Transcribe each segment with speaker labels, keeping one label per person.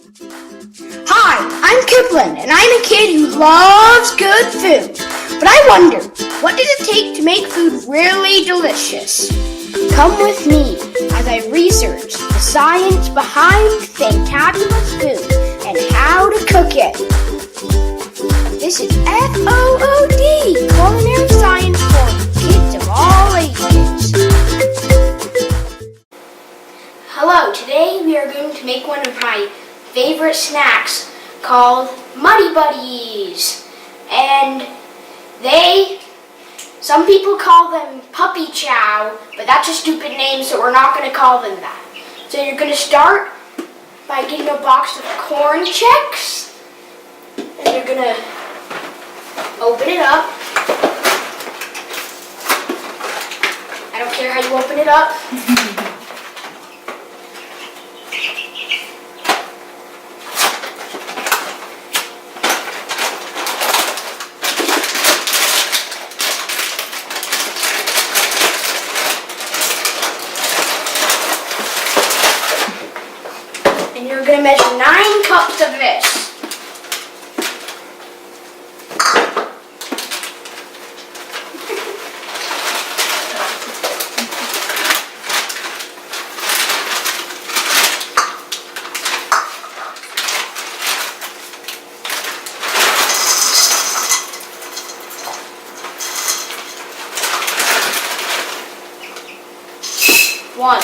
Speaker 1: Hi, I'm Kipling, and I'm a kid who loves good food. But I wonder, what does it take to make food really delicious? Come with me as I research the science behind fantabulous food and how to cook it. This is FOOD, Culinary Science for kids of all ages. Hello, today we are going to make one of my favorite snacks called Muddy Buddies. And some people call them puppy chow, but that's a stupid name, so we're not going to call them that. So you're going to start by getting a box of Corn Chex, and you're going to open it up. I don't care how you open it up. And you're going to measure 9 cups of this. One.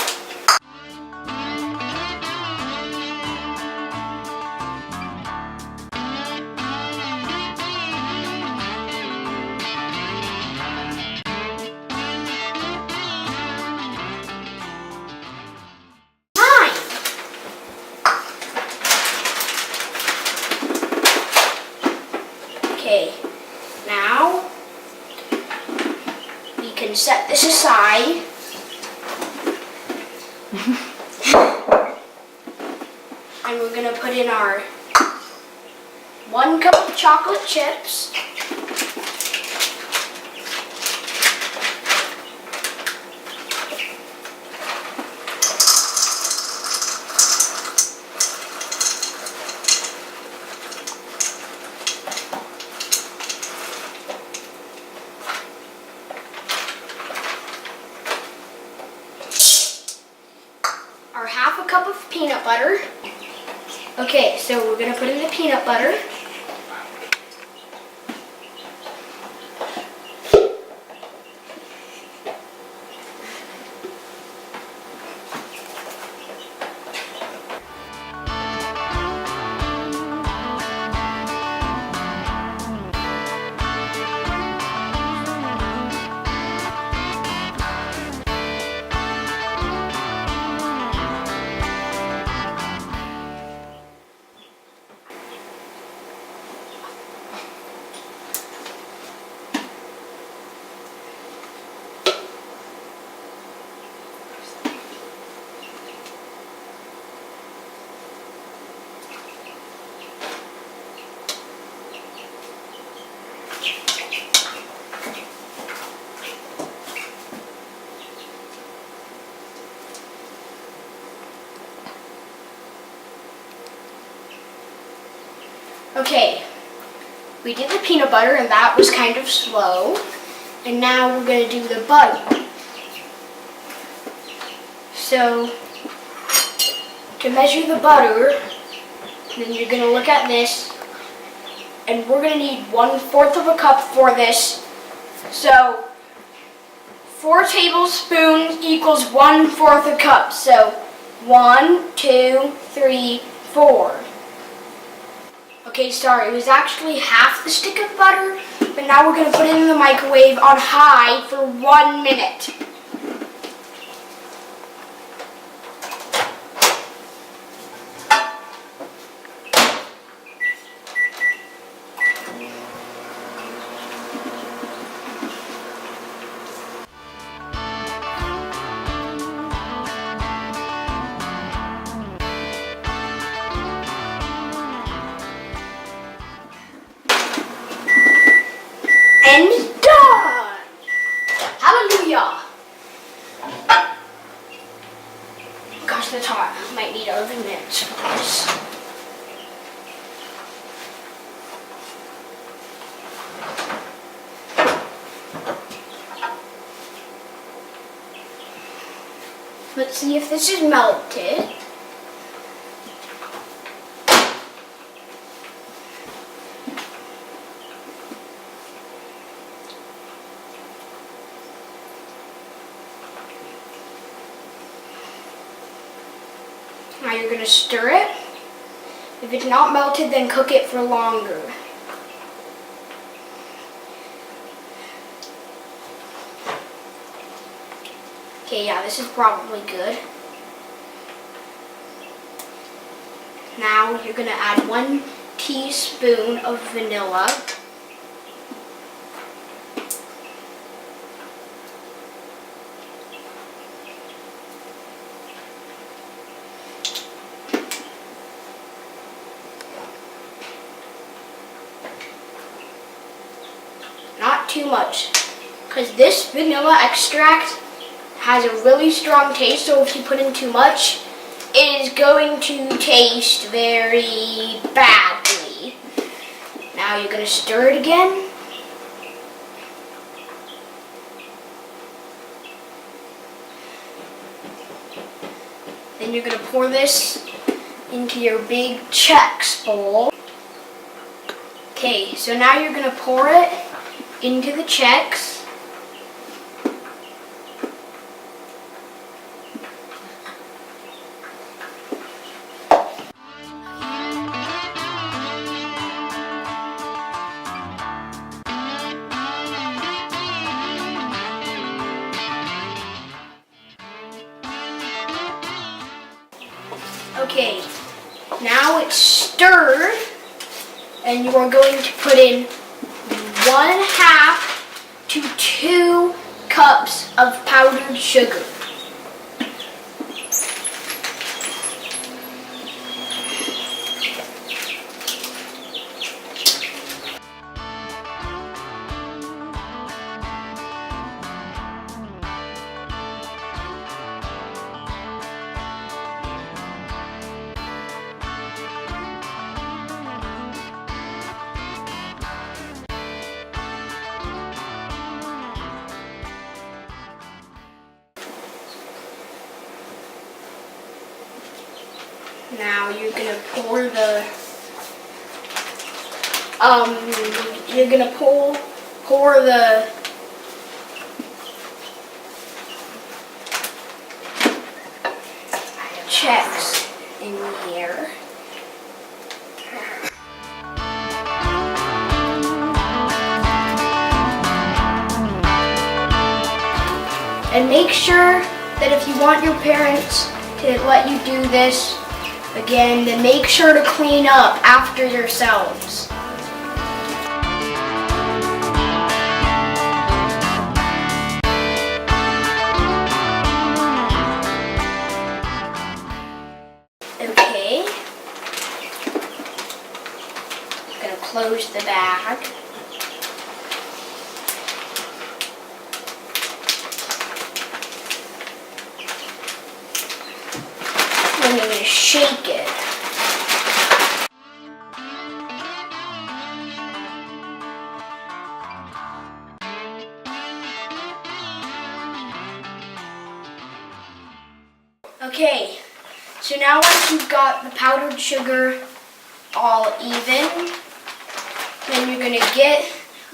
Speaker 1: Okay, now we can set this aside. And we're going to put in our 1 cup of chocolate chips. Our 1/2 cup of peanut butter. Okay, so we're going to put in the peanut butter. Okay, we did the peanut butter and that was kind of slow. And now we're going to do the butter. So, to measure the butter, then you're going to look at this. And we're going to need 1/4 of a cup for this. So, 4 tablespoons equals 1/4 a cup. So, 1, 2, 3, 4. Okay, sorry, it was actually 1/2 the stick of butter, but now we're going to put it in the microwave on high for 1 minute. And done! Hallelujah! Let's see if this is melted. Now you're going to stir it. If it's not melted, then cook it for longer. Okay, yeah, this is probably good. Now you're going to add 1 teaspoon of vanilla. Not too much, because this vanilla extract has a really strong taste, so if you put in too much, it is going to taste very badly. Now you're going to stir it again. Then you're going to pour this into your big Chex bowl. Okay, so now you're going to pour it into the Chex. Okay, now it's stirred, and you are going to put in 1/2 to 2 cups of powdered sugar. Now you're gonna pour the pour the Chex in here. And make sure that if you want your parents to let you do this again, then make sure to clean up after yourselves. Okay. I'm gonna close the bag. I'm going to shake it. Okay, so now once you've got the powdered sugar all even, then you're going to get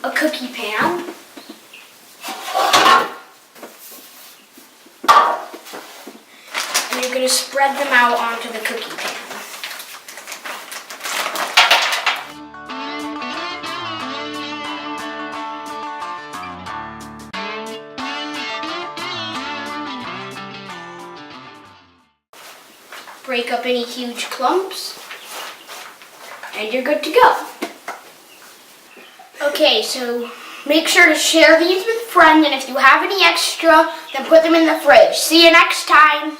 Speaker 1: a cookie pan. And you're going to spread them out onto the cookie pan. Break up any huge clumps, and you're good to go. Okay, so make sure to share these with friends, and if you have any extra, then put them in the fridge. See you next time.